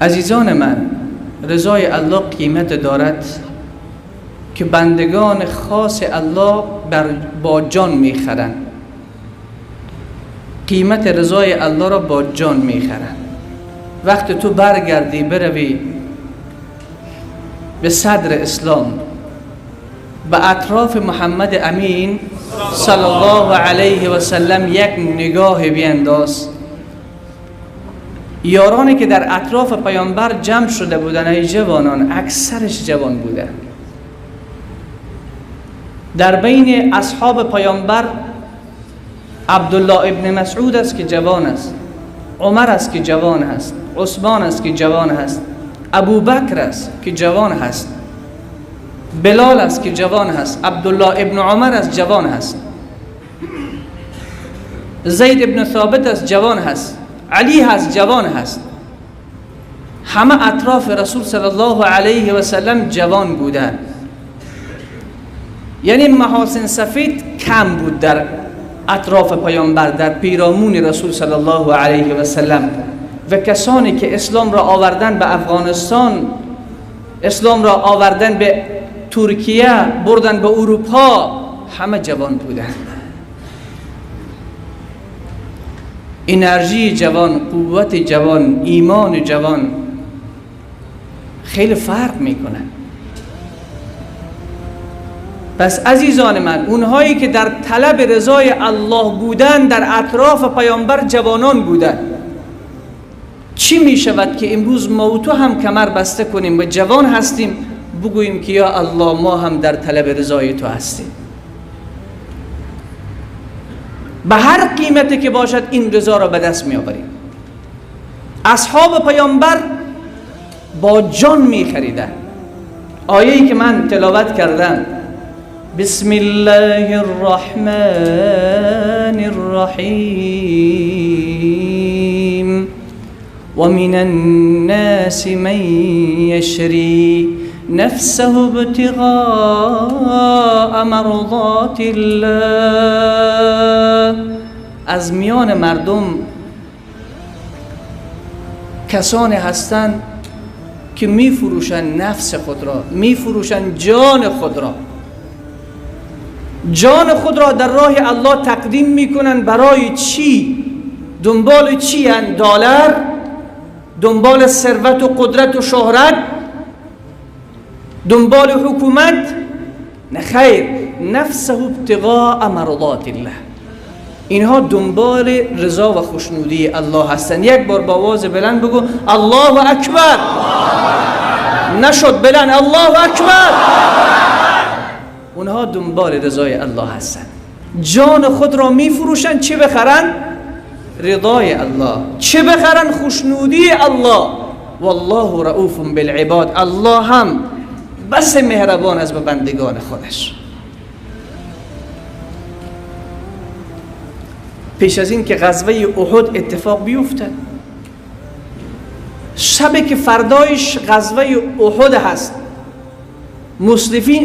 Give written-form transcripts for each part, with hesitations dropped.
عزیزان من، رضای الله قیمت دارد که بندگان خاص الله با جان میخرند. قیمت رضای الله را با جان میخرند. وقتی تو برگردی بروی به صدر اسلام، به اطراف محمد امین صلی الله علیه و سلم یک نگاه بینداز. یارانی که در اطراف پیامبر جمع شده بودن، ای جوانان، اکثرش جوان بودن. در بین اصحاب پیامبر عبدالله ابن مسعود است که جوان است، عمر است که جوان است، عثمان است که جوان است، ابو بکر است که جوان است، بلال است که جوان است، عبدالله ابن عمر است جوان است، زید ابن ثابت است جوان است، علی هست جوان هست. همه اطراف رسول صلی الله علیه و سلم جوان بودند. یعنی محاسن سفید کم بود در اطراف پیامبر، در پیرامون رسول صلی الله علیه و سلم. و کسانی که اسلام را آوردن به افغانستان، اسلام را آوردن به ترکیه، بردن به اروپا، همه جوان بودند. انرژی جوان، قوت جوان، ایمان جوان خیلی فرق میکنه. پس عزیزان من، اونهایی که در طلب رضای الله بودن در اطراف پیامبر جوانان بودن، چی میشود که امروز ما و تو هم کمر بسته کنیم و جوان هستیم بگوییم که یا الله ما هم در طلب رضای تو هستیم؟ به هر قیمتی که باشد این رضا را به دست می آوریم. اصحاب پیامبر با جان می خریدن. آیه‌ای که من تلاوت کردم، بسم الله الرحمن الرحیم و من الناس من یشری نفسه ابتغاء مرضات الله. از میان مردم کسانی هستند که میفروشن نفس خود را، میفروشن جان خود را، جان خود را در راه الله تقدیم میکنن. برای چی؟ دنبال چی هستند؟ دلار؟ دنبال ثروت و قدرت و شهرت؟ دنبال حکومت؟ نه خیر، نفسه ابتغاء مرضات الله. اینها دنبال رضا و خوشنودی الله هستند. یک بار با آواز بلند بگو الله اکبر. نشد بلند، الله اکبر. اونها دنبال رضای الله هستند. جان خود را میفروشند. چه بخرن؟ رضای الله. چه بخرن؟ خوشنودی الله. والله رؤوف بالعباد. الله هم بس مهربان است به بندگان خودش. پیش از این که غزوه احد اتفاق بیفتد، شبی که فردایش غزوه احد هست،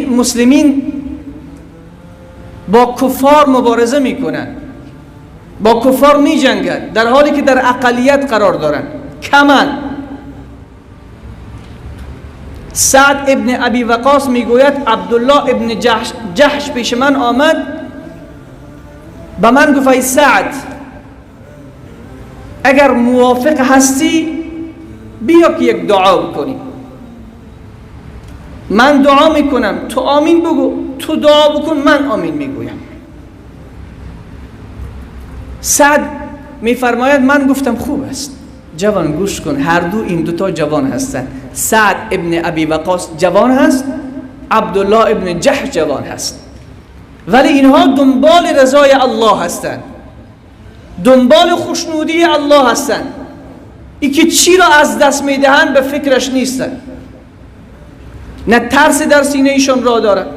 مسلمین با کفار مبارزه میکنن، با کفار میجنگن، در حالی که در اقلیت قرار دارن، کمن. سعد ابن ابی وقاص میگوید عبدالله ابن جحش پیش من آمد، به من گفت ای سعد، اگر موافق هستی بیا که یک دعا بکنیم. من دعا میکنم، تو آمین بگو، تو دعا بکن، من آمین میگویم. سعد میفرماید من گفتم خوب است. جوان گوش کن، هر دو این دوتا جوان هستند. سعد ابن ابی وقاص جوان هست، عبدالله ابن جحش جوان هست، ولی اینها دنبال رضای الله هستند، دنبال خوشنودی الله هستند. ای که چی را از دست میدهند به فکرش نیستند. نه ترس در سینه ایشان را دارد،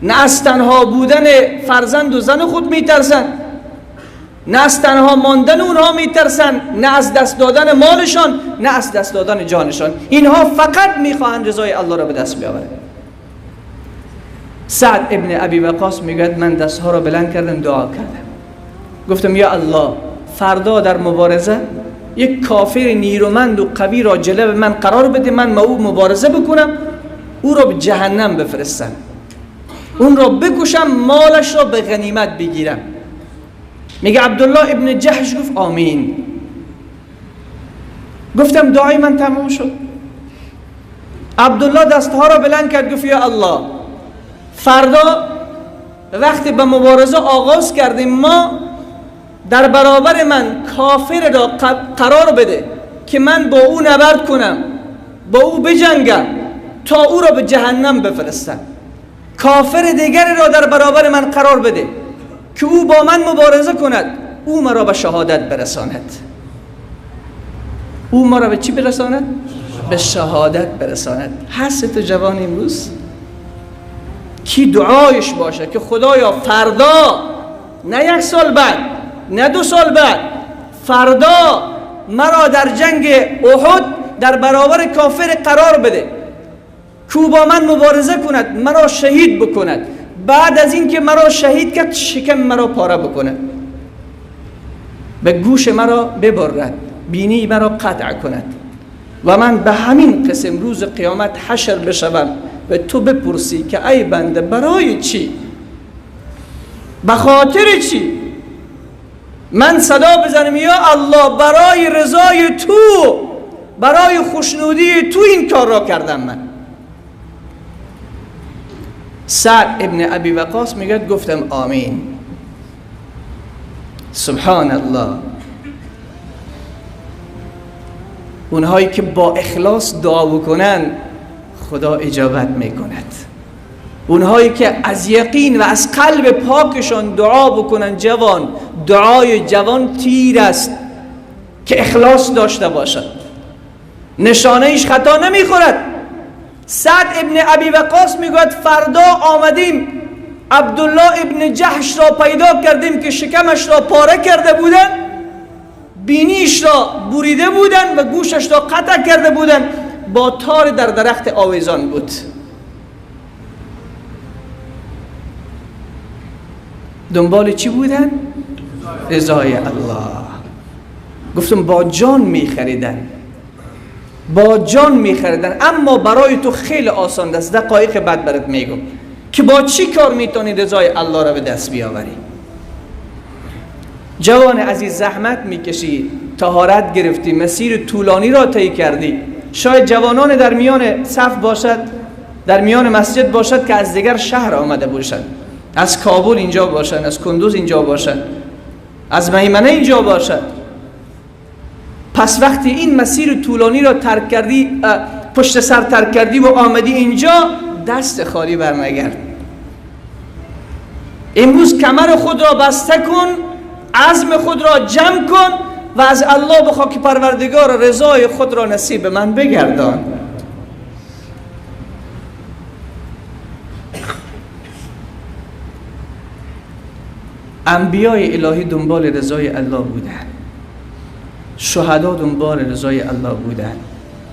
نه از تنها بودن فرزند و زن خود میترسند، نه از تنها ماندن اونها میترسند، نه از دست دادن مالشان، نه از دست دادن جانشان. اینها فقط میخواهند رضای الله را به دست بیاورند. سعد ابن ابی وقاص میگوید من دستها را بلند کردم، دعا کردم، گفتم یا الله فردا در مبارزه یک کافر نیرومند و قوی را جلو من قرار بده، من با او مبارزه بکنم، او را به جهنم بفرستم، اون را بکشم، مالش را به غنیمت بگیرم. میگه عبدالله ابن جحش گفت آمین. گفتم دعای من تمام شد. عبدالله دستها را بلند کرد گفت یا الله، فردا وقتی به مبارزه آغاز کردیم ما در برابر من کافر را قرار بده که من با او نبرد کنم، با او بجنگم تا او را به جهنم بفرستم. کافر دیگری را در برابر من قرار بده که او با من مبارزه کند، او مرا به شهادت برساند. او مرا به چی برساند؟ به شهادت برساند. هست جوان امروز کی دعایش باشه که خدایا فردا، نه 1 سال بعد، نه 2 سال بعد، فردا مرا در جنگ احد در برابر کافر قرار بده که با من مبارزه کند، مرا شهید بکند، بعد از این که مرا شهید کرد شکم مرا پاره بکند، به گوش مرا ببرد، بینی مرا قطع کند و من به همین قسم روز قیامت حشر بشوم و تو بپرسی که ای بنده برای چی؟ به خاطر چی؟ من صدا بزنم یا الله برای رضای تو، برای خوشنودی تو این کار را کردم من. سعد ابن ابی وقاص میگه گفتم آمین. سبحان الله. اونهایی که با اخلاص دعا بکنن خدا اجابت میکند. اونهایی که از یقین و از قلب پاکشان دعا بکنن، جوان، دعای جوان تیر است که اخلاص داشته باشد، نشانه ایش خطا نمیخورد. سعد ابن ابی وقاص میگوید فردا آمدیم عبدالله ابن جحش را پیدا کردیم که شکمش را پاره کرده بودن، بینیش را بریده بودن و گوشش را قطع کرده بودن، با تار در درخت آویزان بود. دنبال چی بودن؟ رضای الله. گفتم با جان میخریدن، با جان میخریدن. اما برای تو خیلی آسان است، دقایق بعد برات میگم که با چی کار میتونی رضای الله را به دست بیاوری. جوان عزیز زحمت میکشی، طهارت گرفتی، مسیر طولانی را طی کردی، شاید جوانان در میان صف باشد، در میان مسجد باشد که از دیگر شهر آمده باشد، از کابل اینجا باشد، از کندوز اینجا باشد، از میمنه اینجا باشد. پس وقتی این مسیر طولانی را ترک کردی، پشت سر ترک کردی و آمدی اینجا، دست خالی برنگرد. امروز کمر خود را بسته کن، عزم خود را جمع کن و از الله بخوا که پروردگار رضای خود را نصیب من بگردان. انبیای الهی دنبال رضای الله بودند، شهدا دنبال رضای الله بودند.